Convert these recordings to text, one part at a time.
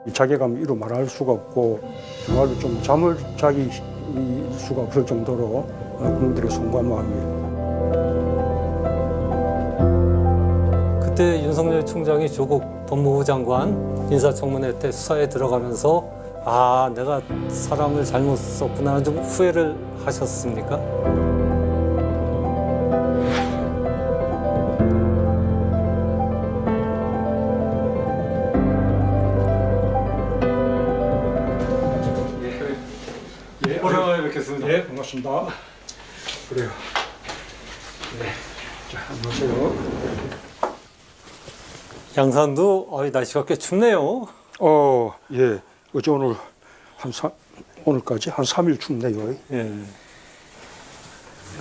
이 자괴감 이루 말할 수가 없고 정말로 좀 잠을 자기 수가 없을 정도로 국민들의 송구한 마음이에요. 그때 윤석열 총장이 조국 법무부 장관 인사청문회 때 수사에 들어가면서 아, 내가 사람을 잘못 썼구나 좀 후회를 하셨습니까? 오랜만에 뵙겠습니다. 네, 반갑습니다. 그래요. 네, 자, 안녕하세요. 양산도 날씨가 꽤 춥네요. 예, 어제 오늘 오늘까지 한 3일 춥네요. 예.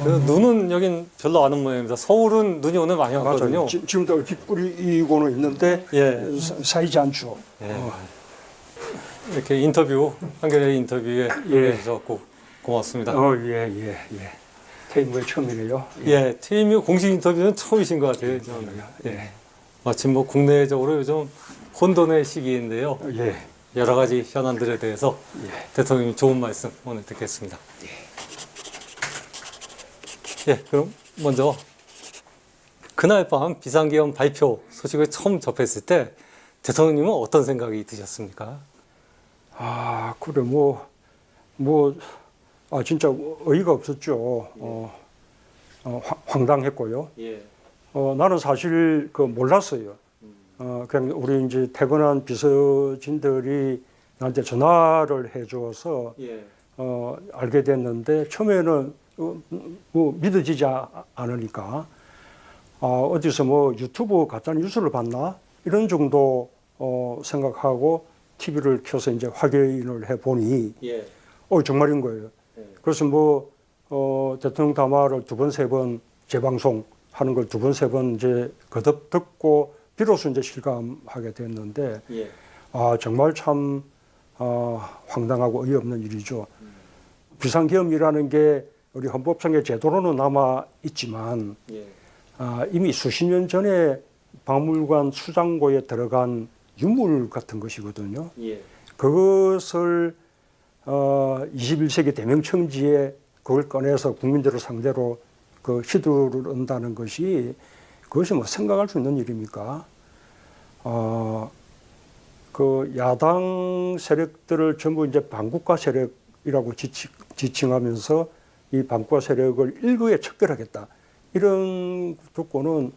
눈은 여긴 별로 안 온 모양입니다. 서울은 눈이 오늘 많이 왔거든요. 맞아요. 지금도 얼핏 뿌리고는 있는데 예. 사이지 않죠. 예. 이렇게 인터뷰, 한겨레 인터뷰에 응해 주셔서 고맙습니다. 예. 퇴임후에 처음이네요. 예, TMU 공식 인터뷰는 처음이신 것 같아요. 예. 마침 뭐 국내적으로 요즘 혼돈의 시기인데요. 예. 여러 가지 현안들에 대해서 대통령님 좋은 말씀 오늘 듣겠습니다. 예, 그럼 먼저 그날 밤 비상계엄 발표 소식을 처음 접했을 때 대통령님은 어떤 생각이 드셨습니까? 그래 진짜 어이가 없었죠. 황당했고요. 예. 나는 사실 몰랐어요. 그냥 우리 이제 퇴근한 비서진들이 나한테 전화를 해줘서 예. 알게 됐는데 처음에는 믿어지지 않으니까 어디서 유튜브 가짜 뉴스를 봤나 이런 정도 생각하고 TV를 켜서 이제 확인을 해 보니 예. 정말인 거예요. 그래서 대통령 담화를 2번, 3번 재방송 하는 걸 2번, 3번 이제 거듭 듣고 비로소 이제 실감하게 됐는데, 예. 정말 참, 황당하고 어이없는 일이죠. 비상계엄이라는 게 우리 헌법상의 제도로는 남아 있지만, 예. 이미 수십 년 전에 박물관 수장고에 들어간 유물 같은 것이거든요. 예. 그것을 21세기 대명청지에 그걸 꺼내서 국민들을 상대로 시두를 언다는 것이 그것이 생각할 수 있는 일입니까? 야당 세력들을 전부 이제 반국가 세력이라고 지칭하면서 이 반국가 세력을 일거에 척결하겠다. 이런 듣고는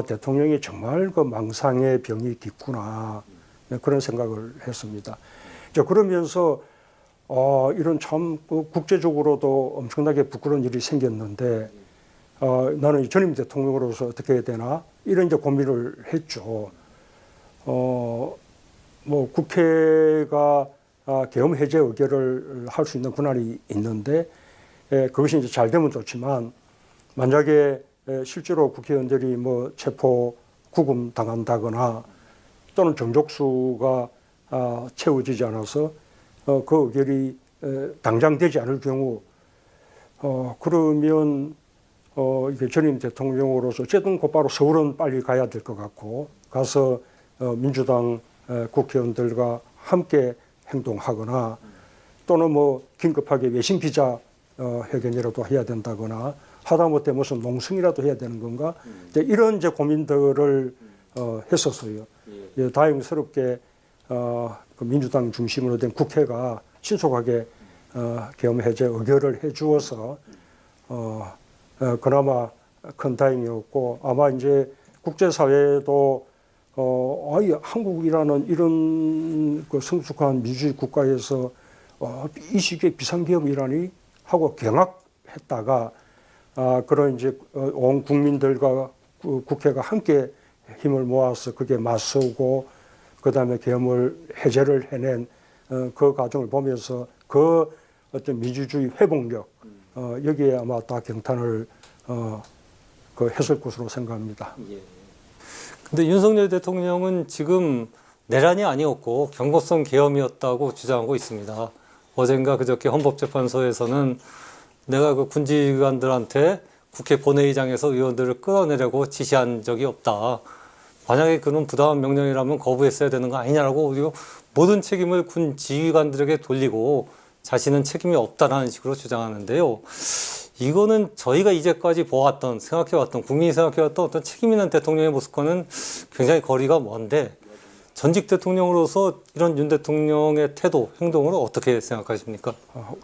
대통령이 정말 망상의 병이 깊구나. 그런 생각을 했습니다. 그러면서 이런 참 국제적으로도 엄청나게 부끄러운 일이 생겼는데 나는 전임 대통령으로서 어떻게 해야 되나 이런 이제 고민을 했죠. 국회가 계엄 해제 의결을 할 수 있는 권한이 있는데 그것이 이제 잘 되면 좋지만 만약에 실제로 국회의원들이 체포 구금 당한다거나 또는 정족수가 채워지지 않아서 그 의결이 당장 되지 않을 경우 그러면 이게 전임 대통령으로서 어쨌든 곧바로 서울은 빨리 가야 될 것 같고 가서 민주당 국회의원들과 함께 행동하거나 또는 긴급하게 외신 기자 회견이라도 해야 된다거나 하다못해 무슨 농성이라도 해야 되는 건가 이런 이제 고민들을 했었어요. 다행스럽게 민주당 중심으로 된 국회가 신속하게 계엄 해제 의결을 해주어서 그나마 큰 다행이었고 아마 이제 국제사회도 한국이라는 이런 성숙한 민주주의 국가에서 이 시기에 비상계엄이라니 하고 경악했다가 그런 이제 온 국민들과 국회가 함께 힘을 모아서 그게 맞서고 그다음에 계엄을 해제를 해낸 그 과정을 보면서 그 어떤 민주주의 회복력 여기에 아마 다 경탄을 했을 것으로 생각합니다. 근데 윤석열 대통령은 지금 내란이 아니었고 경고성 계엄이었다고 주장하고 있습니다. 어젠가 그저께 헌법재판소에서는 내가 그 군지관들한테 국회 본회의장에서 의원들을 끌어내려고 지시한 적이 없다. 만약에 그런 부당한 명령이라면 거부했어야 되는 거 아니냐라고 그리고 모든 책임을 군 지휘관들에게 돌리고 자신은 책임이 없다라는 식으로 주장하는데요. 이거는 저희가 이제까지 보았던 생각해왔던 국민이 생각해왔던 어떤 책임 있는 대통령의 모습과는 굉장히 거리가 먼데 전직 대통령으로서 이런 윤 대통령의 태도, 행동을 어떻게 생각하십니까?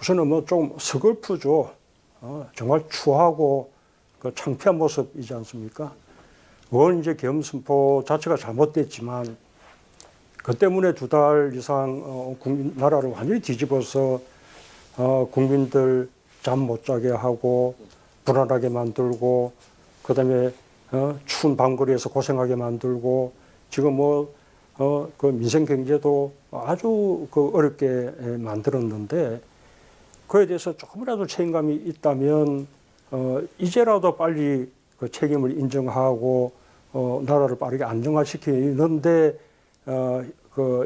우선은 뭐 좀 서글프죠. 정말 추하고 그 창피한 모습이지 않습니까? 원 이제 계엄 선포 자체가 잘못됐지만 그 때문에 2달 이상 나라를 완전히 뒤집어서 국민들 잠 못 자게 하고 불안하게 만들고 그다음에 추운 밤거리에서 고생하게 만들고 지금 그 민생 경제도 아주 어렵게 만들었는데 그에 대해서 조금이라도 책임감이 있다면 이제라도 빨리 그 책임을 인정하고 나라를 빠르게 안정화시키는데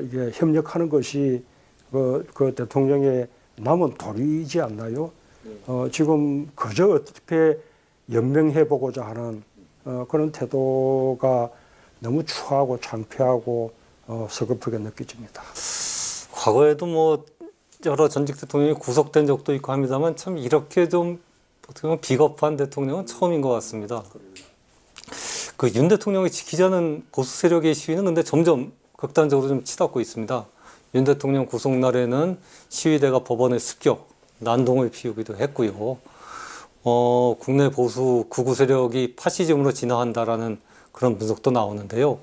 이게 협력하는 것이 그 대통령의 남은 도리이지 않나요? 지금 그저 어떻게 연명해 보고자 하는 그런 태도가 너무 추하고 창피하고 서글프게 느껴집니다. 과거에도 뭐 여러 전직 대통령이 구속된 적도 있고 합니다만 참 이렇게 좀 어떻게 보면 비겁한 대통령은 처음인 것 같습니다. 그 윤 대통령이 지키자는 보수 세력의 시위는 근데 점점 극단적으로 좀 치닫고 있습니다. 윤 대통령 구속 날에는 시위대가 법원에 습격, 난동을 피우기도 했고요. 국내 보수 극우 세력이 파시즘으로 진화한다라는 그런 분석도 나오는데요.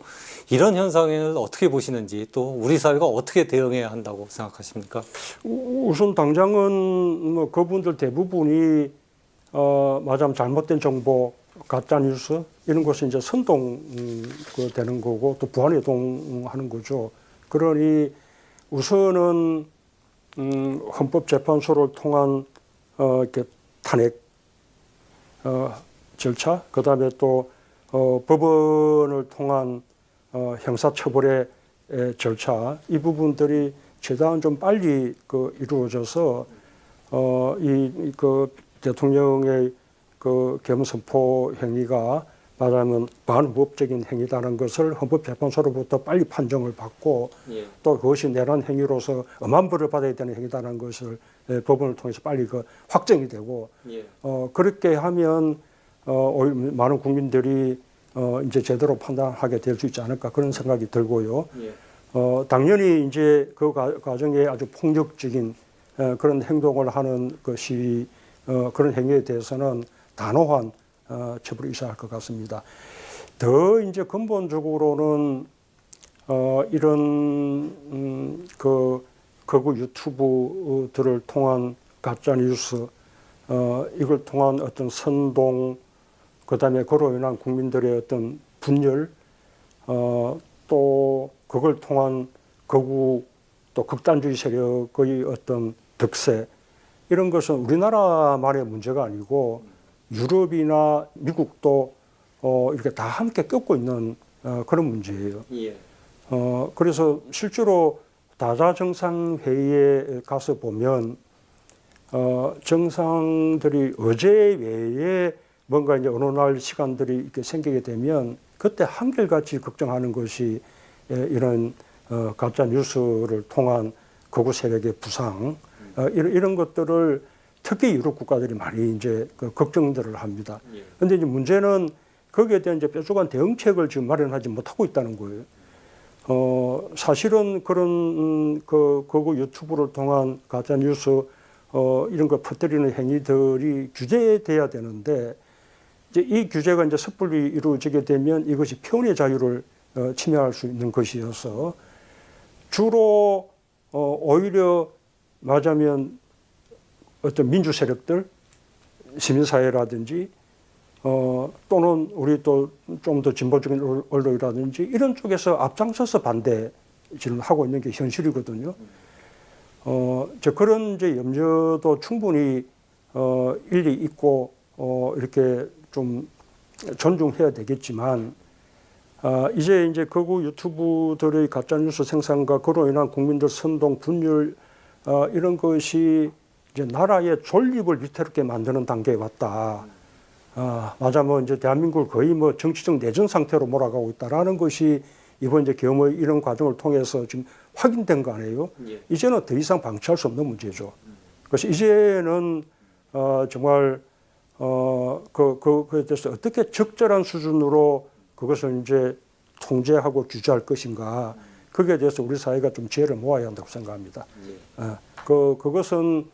이런 현상을 어떻게 보시는지 또 우리 사회가 어떻게 대응해야 한다고 생각하십니까? 우선 당장은 뭐 그분들 대부분이 마참 잘못된 정보, 가짜 뉴스 이런 것이 이제 되는 거고 또 부안해동하는 거죠. 그러니 우선은 헌법재판소를 통한 이렇게 탄핵 절차, 그 다음에 또 법원을 통한 형사처벌의 절차 이 부분들이 최대한 좀 빨리 이루어져서 그 대통령의 그 계엄 선포 행위가 말하면 반헌법적인 행위다는 것을 헌법재판소로부터 빨리 판정을 받고 또 그것이 내란 행위로서 엄한 벌을 받아야 되는 행위다는 것을 법원을 통해서 빨리 확정이 되고 그렇게 하면 많은 국민들이 이제 제대로 판단하게 될 수 있지 않을까 그런 생각이 들고요. 당연히 이제 그 과정에 아주 폭력적인 그런 행동을 하는 것이 그런 행위에 대해서는 단호한 처벌이 있어야 할 것 같습니다. 더 이제 근본적으로는 이런 극우 유튜브들을 통한 가짜 뉴스 이걸 통한 어떤 선동 그다음에 그로 인한 국민들의 어떤 분열 또 그걸 통한 극우 또 극단주의 세력의 어떤 득세 이런 것은 우리나라만의 문제가 아니고 유럽이나 미국도 이렇게 다 함께 겪고 있는 그런 문제예요. 그래서 실제로 다자 정상회의에 가서 보면 정상들이 어제 외에 뭔가 이제 어느 날 시간들이 이렇게 생기게 되면 그때 한결같이 걱정하는 것이 이런 가짜 뉴스를 통한 극우 세력의 부상 이런 것들을 특히 유럽 국가들이 많이 이제 걱정들을 합니다. 그런데 이제 문제는 거기에 대한 이제 뾰족한 대응책을 지금 마련하지 못하고 있다는 거예요. 사실은 그런 극우 유튜브를 통한 가짜 뉴스 이런 거 퍼뜨리는 행위들이 규제돼야 되는데 이제 이 규제가 이제 섣불리 이루어지게 되면 이것이 표현의 자유를 침해할 수 있는 것이어서 주로 오히려 말하자면 어떤 민주 세력들, 시민사회라든지 또는 우리 또 좀 더 진보적인 언론이라든지 이런 쪽에서 앞장서서 반대 지금 하고 있는 게 현실이거든요. 그런 이제 염려도 충분히 일리 있고 이렇게 좀 존중해야 되겠지만 이제 극우 유튜브들의 가짜뉴스 생산과 그로 인한 국민들 선동 분열 이런 것이 이제 나라의 존립을 위태롭게 만드는 단계에 왔다. 맞아면 이제 대한민국을 거의 뭐 정치적 내전 상태로 몰아가고 있다라는 것이 이번 이제 겸의 이런 과정을 통해서 지금 확인된 거 아니에요? 예. 이제는 더 이상 방치할 수 없는 문제죠. 그래서 이제는 정말 그에 대해서 어떻게 적절한 수준으로 그것을 이제 통제하고 규제할 것인가, 거기에 대해서 우리 사회가 좀 지혜를 모아야 한다고 생각합니다. 예. 그것은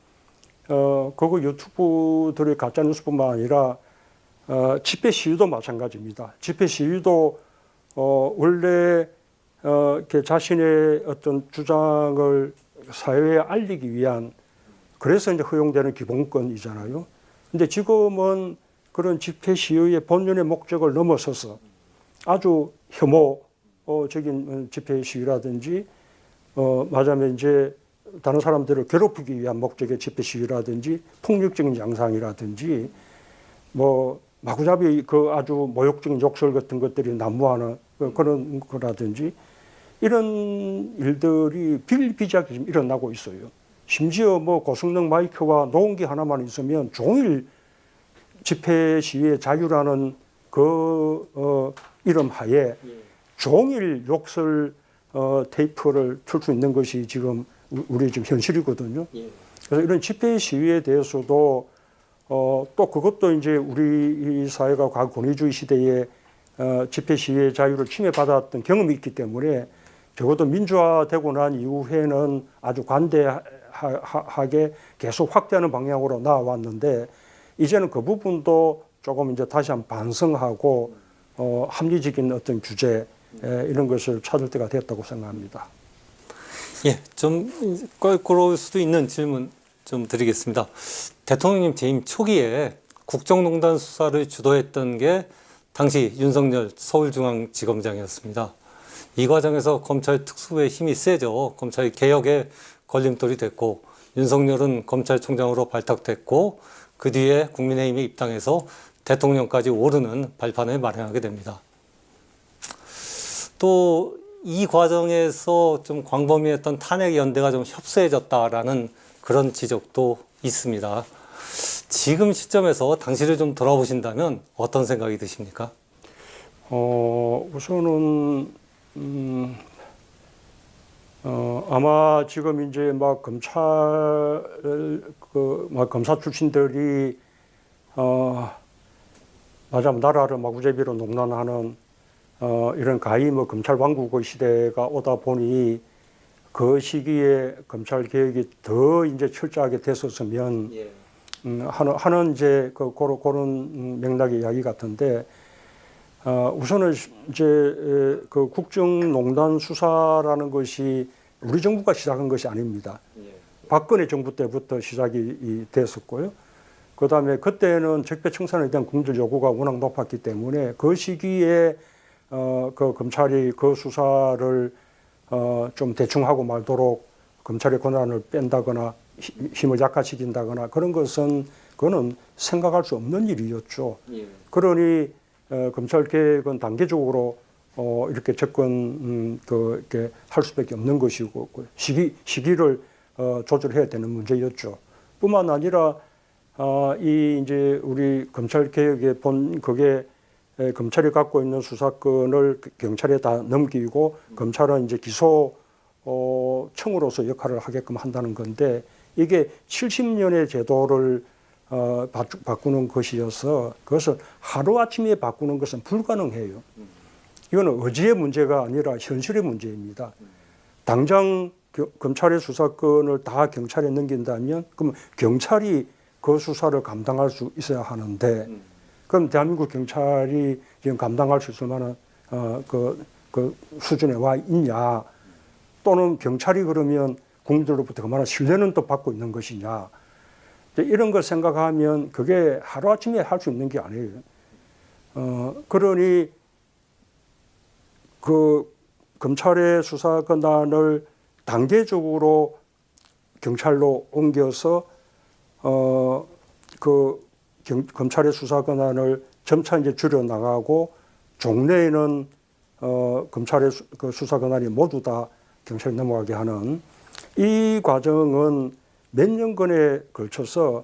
그거 유튜브들의 가짜 뉴스뿐만 아니라 집회 시위도 마찬가지입니다. 집회 시위도 원래 이렇게 자신의 어떤 주장을 사회에 알리기 위한, 그래서 이제 허용되는 기본권이잖아요. 근데 지금은 그런 집회 시위의 본연의 목적을 넘어서서 아주 혐오적인 집회 시위라든지, 맞아면 이제 다른 사람들을 괴롭히기 위한 목적의 집회 시위라든지, 폭력적인 양상이라든지, 뭐 마구잡이 그 아주 모욕적인 욕설 같은 것들이 난무하는 그런 거라든지, 이런 일들이 비일비재하게 지금 일어나고 있어요. 심지어 뭐 고성능 마이크와 녹음기 하나만 있으면 종일 집회 시위의 자유라는 그 이름 하에 종일 욕설 테이프를 틀 수 있는 것이 지금 우리 지금 현실이거든요. 예. 그래서 이런 집회 시위에 대해서도 또 그것도 이제 우리 이 사회가 과거 권위주의 시대에 집회 시위의 자유를 침해받았던 경험이 있기 때문에 적어도 민주화되고 난 이후에는 아주 관대하게 계속 확대하는 방향으로 나아왔는데, 이제는 그 부분도 조금 이제 다시 한번 반성하고 합리적인 어떤 규제 이런 것을 찾을 때가 됐다고 생각합니다. 예, 좀 껄끄러울 수도 있는 질문 좀 드리겠습니다. 대통령님 재임 초기에 국정농단 수사를 주도했던 게 당시 윤석열 서울중앙지검장이었습니다. 이 과정에서 검찰 특수부의 힘이 세죠. 검찰 개혁에 걸림돌이 됐고, 윤석열은 검찰총장으로 발탁됐고, 그 뒤에 국민의힘에 입당해서 대통령까지 오르는 발판을 마련하게 됩니다. 또 이 과정에서 좀 광범위했던 탄핵 연대가 좀 협소해졌다라는 그런 지적도 있습니다. 지금 시점에서 당시를 좀 돌아보신다면 어떤 생각이 드십니까? 우선은 아마 지금 이제 막 검사 출신들이 맞아 나라를 마구잡이로 농단하는 이런 가히 뭐 검찰 왕국의 시대가 오다 보니 그 시기에 검찰 개혁이 더 이제 철저하게 됐었으면 예. 하는 이제 그런 맥락의 이야기 같은데, 우선은 이제 그 국정농단 수사라는 것이 우리 정부가 시작한 것이 아닙니다. 예. 박근혜 정부 때부터 시작이 됐었고요. 그다음에 그때는 적폐청산에 대한 국민들 요구가 워낙 높았기 때문에 그 시기에 그 검찰이 그 수사를 좀 대충 하고 말도록 검찰의 권한을 뺀다거나 힘을 약화시킨다거나 그런 것은 그거는 생각할 수 없는 일이었죠. 예. 그러니 검찰 개혁은 단계적으로 이렇게 접근 이렇게 할 수밖에 없는 것이고, 시기를 조절해야 되는 문제였죠. 뿐만 아니라 이 이제 우리 검찰 개혁의 그게 검찰이 갖고 있는 수사권을 경찰에 다 넘기고 검찰은 이제 기소 청으로서 역할을 하게끔 한다는 건데, 이게 70년의 제도를 바꾸는 것이어서 그것을 하루아침에 바꾸는 것은 불가능해요. 이거는 의지의 문제가 아니라 현실의 문제입니다. 당장 검찰의 수사권을 다 경찰에 넘긴다면 그럼 경찰이 그 수사를 감당할 수 있어야 하는데, 그럼 대한민국 경찰이 지금 감당할 수 있을 만한 그 수준에 와 있냐, 또는 경찰이 그러면 국민들로부터 그만한 신뢰는 또 받고 있는 것이냐, 이런 걸 생각하면 그게 하루아침에 할 수 있는 게 아니에요. 그러니 그 검찰의 수사 권한을 단계적으로 경찰로 옮겨서 검찰의 수사 권한을 점차 이제 줄여 나가고, 종래에는 검찰의 그 수사 권한이 모두 다 경찰에 넘어가게 하는 이 과정은 몇 년간에 걸쳐서